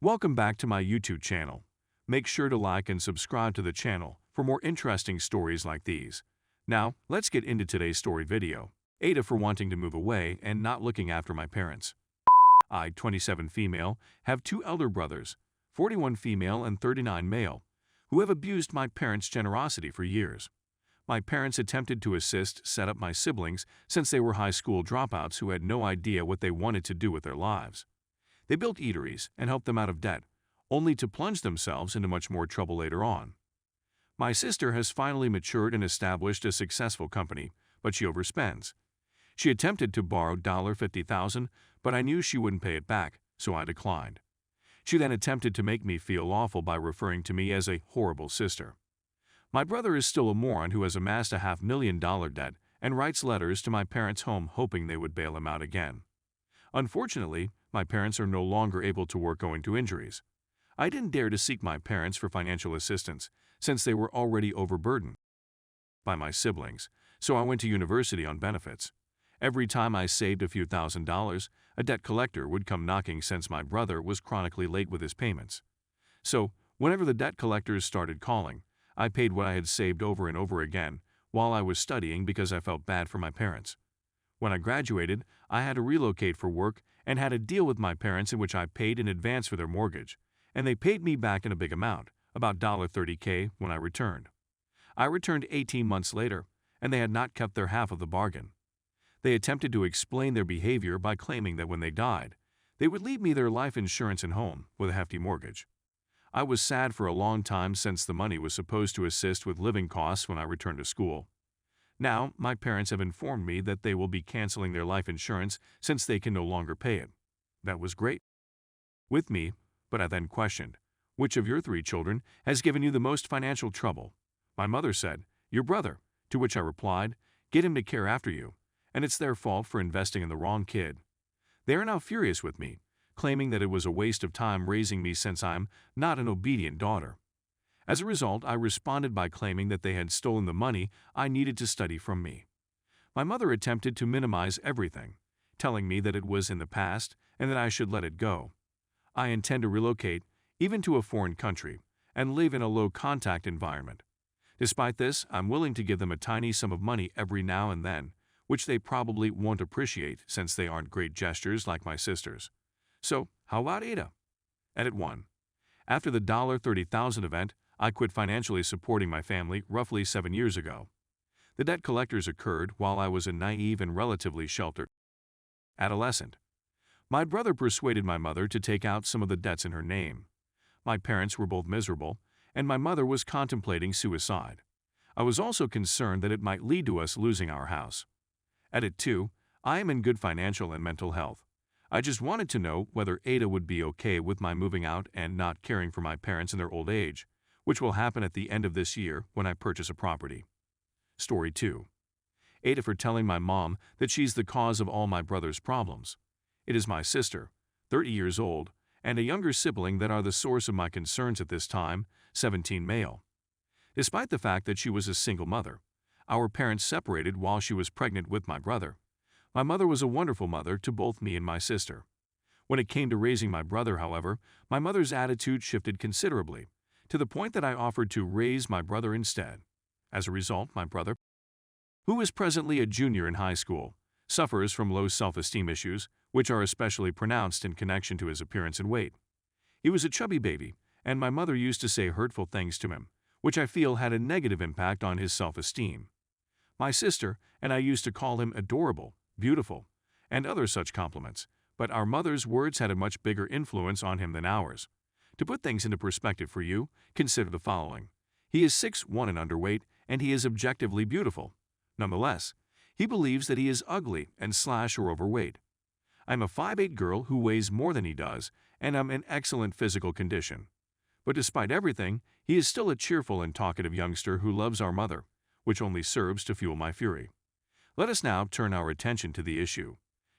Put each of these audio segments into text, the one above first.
Welcome back to my YouTube channel. Make sure to like and subscribe to the channel for more interesting stories like these. Now, let's get into today's story video. Ada for wanting to move away and not looking after my parents. I, 27 female, have two elder brothers, 41 female and 39 male, who have abused my parents' generosity for years. My parents attempted to set up my siblings since they were high school dropouts who had no idea what they wanted to do with their lives. They built eateries and helped them out of debt, only to plunge themselves into much more trouble later on. My sister has finally matured and established a successful company, but she overspends. She attempted to borrow $50,000, but I knew she wouldn't pay it back, so I declined. She then attempted to make me feel awful by referring to me as a horrible sister. My brother is still a moron who has amassed a $500,000 debt and writes letters to my parents' home hoping they would bail him out again. Unfortunately, my parents are no longer able to work owing to injuries. I didn't dare to seek my parents for financial assistance since they were already overburdened by my siblings, so I went to university on benefits. Every time I saved a few $1,000s, a debt collector would come knocking since my brother was chronically late with his payments. So, whenever the debt collectors started calling, I paid what I had saved over and over again while I was studying because I felt bad for my parents. When I graduated, I had to relocate for work and had a deal with my parents in which I paid in advance for their mortgage, and they paid me back in a big amount, about $30K, when I returned. I returned 18 months later, and they had not kept their half of the bargain. They attempted to explain their behavior by claiming that when they died, they would leave me their life insurance and home with a hefty mortgage. I was sad for a long time since the money was supposed to assist with living costs when I returned to school. Now, my parents have informed me that they will be canceling their life insurance since they can no longer pay it. That was great with me, but I then questioned, which of your three children has given you the most financial trouble? My mother said, your brother, to which I replied, get him to care after you, and it's their fault for investing in the wrong kid. They are now furious with me, claiming that it was a waste of time raising me since I'm not an obedient daughter. As a result, I responded by claiming that they had stolen the money I needed to study from me. My mother attempted to minimize everything, telling me that it was in the past and that I should let it go. I intend to relocate, even to a foreign country, and live in a low-contact environment. Despite this, I'm willing to give them a tiny sum of money every now and then, which they probably won't appreciate since they aren't great gestures like my sisters. So, how about Ada? Edit 1. After the $30,000 event, I quit financially supporting my family roughly 7 years ago. The debt collectors occurred while I was a naive and relatively sheltered adolescent. My brother persuaded my mother to take out some of the debts in her name. My parents were both miserable, and my mother was contemplating suicide. I was also concerned that it might lead to us losing our house. Edit 2. I am in good financial and mental health. I just wanted to know whether Ada would be okay with my moving out and not caring for my parents in their old age, which will happen at the end of this year when I purchase a property. Story 2. Ada for telling my mom that she's the cause of all my brother's problems. It is my sister, 30 years old, and a younger sibling that are the source of my concerns at this time, 17 male. Despite the fact that she was a single mother, our parents separated while she was pregnant with my brother. My mother was a wonderful mother to both me and my sister. When it came to raising my brother, however, my mother's attitude shifted considerably, to the point that I offered to raise my brother instead. As a result, my brother, who is presently a junior in high school, suffers from low self-esteem issues, which are especially pronounced in connection to his appearance and weight. He was a chubby baby, and my mother used to say hurtful things to him, which I feel had a negative impact on his self-esteem. My sister and I used to call him adorable, beautiful, and other such compliments, but our mother's words had a much bigger influence on him than ours. To put things into perspective for you, consider the following. He is 6'1" and underweight, and he is objectively beautiful. Nonetheless, he believes that he is ugly and or overweight. I'm a 5'8" girl who weighs more than he does, and I'm in excellent physical condition. But despite everything, he is still a cheerful and talkative youngster who loves our mother, which only serves to fuel my fury. Let us now turn our attention to the issue.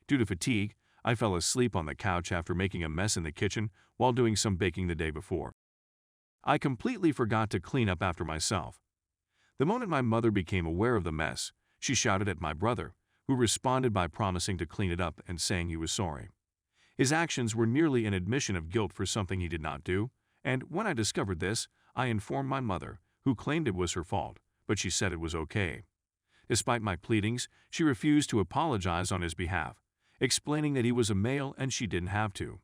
Due to fatigue, I fell asleep on the couch after making a mess in the kitchen while doing some baking the day before. I completely forgot to clean up after myself. The moment my mother became aware of the mess, she shouted at my brother, who responded by promising to clean it up and saying he was sorry. His actions were nearly an admission of guilt for something he did not do, and when I discovered this, I informed my mother, who claimed it was her fault, but she said it was okay. Despite my pleadings, she refused to apologize on his behalf, explaining that he was a male and she didn't have to.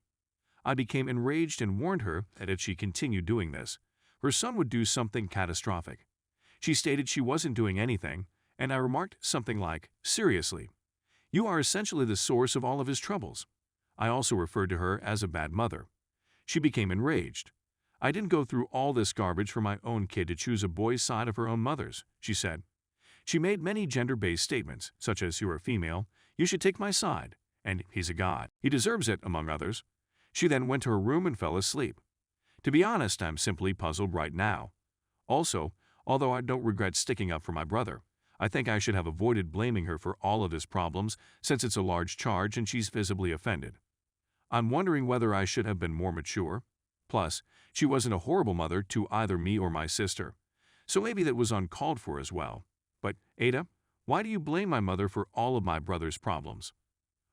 I became enraged and warned her that if she continued doing this, her son would do something catastrophic. She stated she wasn't doing anything, and I remarked something like, "Seriously, you are essentially the source of all of his troubles." I also referred to her as a bad mother. She became enraged. "I didn't go through all this garbage for my own kid to choose a boy's side of her own mother's," she said. She made many gender-based statements, such as, "You're a female, you should take my side," and "He's a god, he deserves it," among others. She then went to her room and fell asleep. To be honest, I'm simply puzzled right now. Also, although I don't regret sticking up for my brother, I think I should have avoided blaming her for all of his problems since it's a large charge and she's visibly offended. I'm wondering whether I should have been more mature. Plus, she wasn't a horrible mother to either me or my sister, so maybe that was uncalled for as well. But, Ada, why do you blame my mother for all of my brother's problems?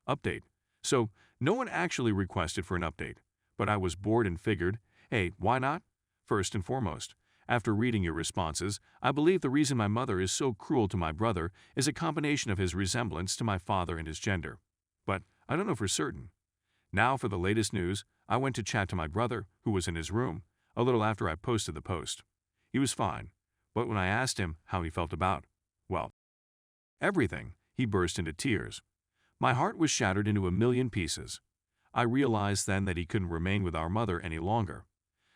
Update. So, no one actually requested for an update, but I was bored and figured, hey, why not? First and foremost, after reading your responses, I believe the reason my mother is so cruel to my brother is a combination of his resemblance to my father and his gender. But I don't know for certain. Now for the latest news, I went to chat to my brother, who was in his room, a little after I posted the post. He was fine, but when I asked him how he felt about, well, everything, he burst into tears. My heart was shattered into a million pieces. I realized then that he couldn't remain with our mother any longer.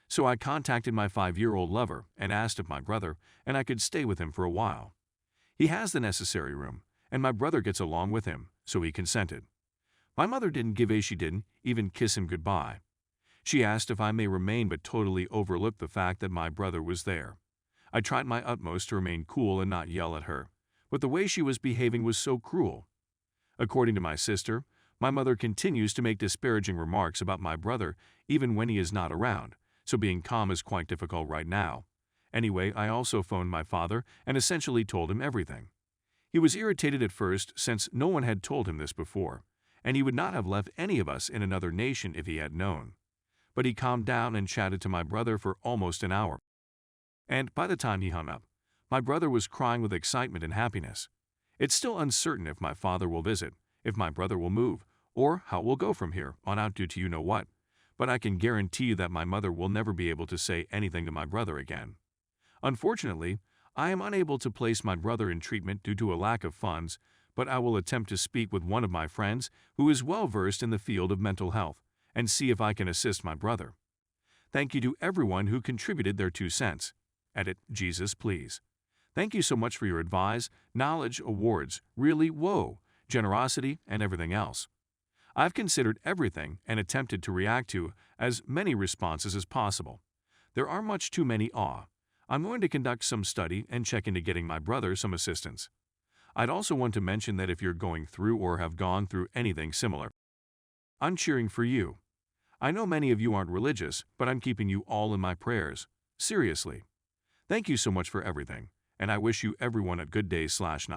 So I contacted my 5-year-old lover and asked if my brother and I could stay with him for a while. He has the necessary room, and my brother gets along with him, so he consented. My mother didn't give a she didn't even kiss him goodbye. She asked if I may remain but totally overlooked the fact that my brother was there. I tried my utmost to remain cool and not yell at her, but the way she was behaving was so cruel. According to my sister, my mother continues to make disparaging remarks about my brother even when he is not around, so being calm is quite difficult right now. Anyway, I also phoned my father and essentially told him everything. He was irritated at first since no one had told him this before, and he would not have left any of us in another nation if he had known. But he calmed down and chatted to my brother for almost an hour. And by the time he hung up, my brother was crying with excitement and happiness. It's still uncertain if my father will visit, if my brother will move, or how it will go from here on out due to you-know-what, but I can guarantee you that my mother will never be able to say anything to my brother again. Unfortunately, I am unable to place my brother in treatment due to a lack of funds, but I will attempt to speak with one of my friends who is well-versed in the field of mental health and see if I can assist my brother. Thank you to everyone who contributed their 2 cents. Edit, Jesus, please. Thank you so much for your advice, knowledge, awards, really, whoa, generosity, and everything else. I've considered everything and attempted to react to as many responses as possible. There are much too many. I'm going to conduct some study and check into getting my brother some assistance. I'd also want to mention that if you're going through or have gone through anything similar, I'm cheering for you. I know many of you aren't religious, but I'm keeping you all in my prayers. Seriously. Thank you so much for everything, and I wish you everyone a good day/night.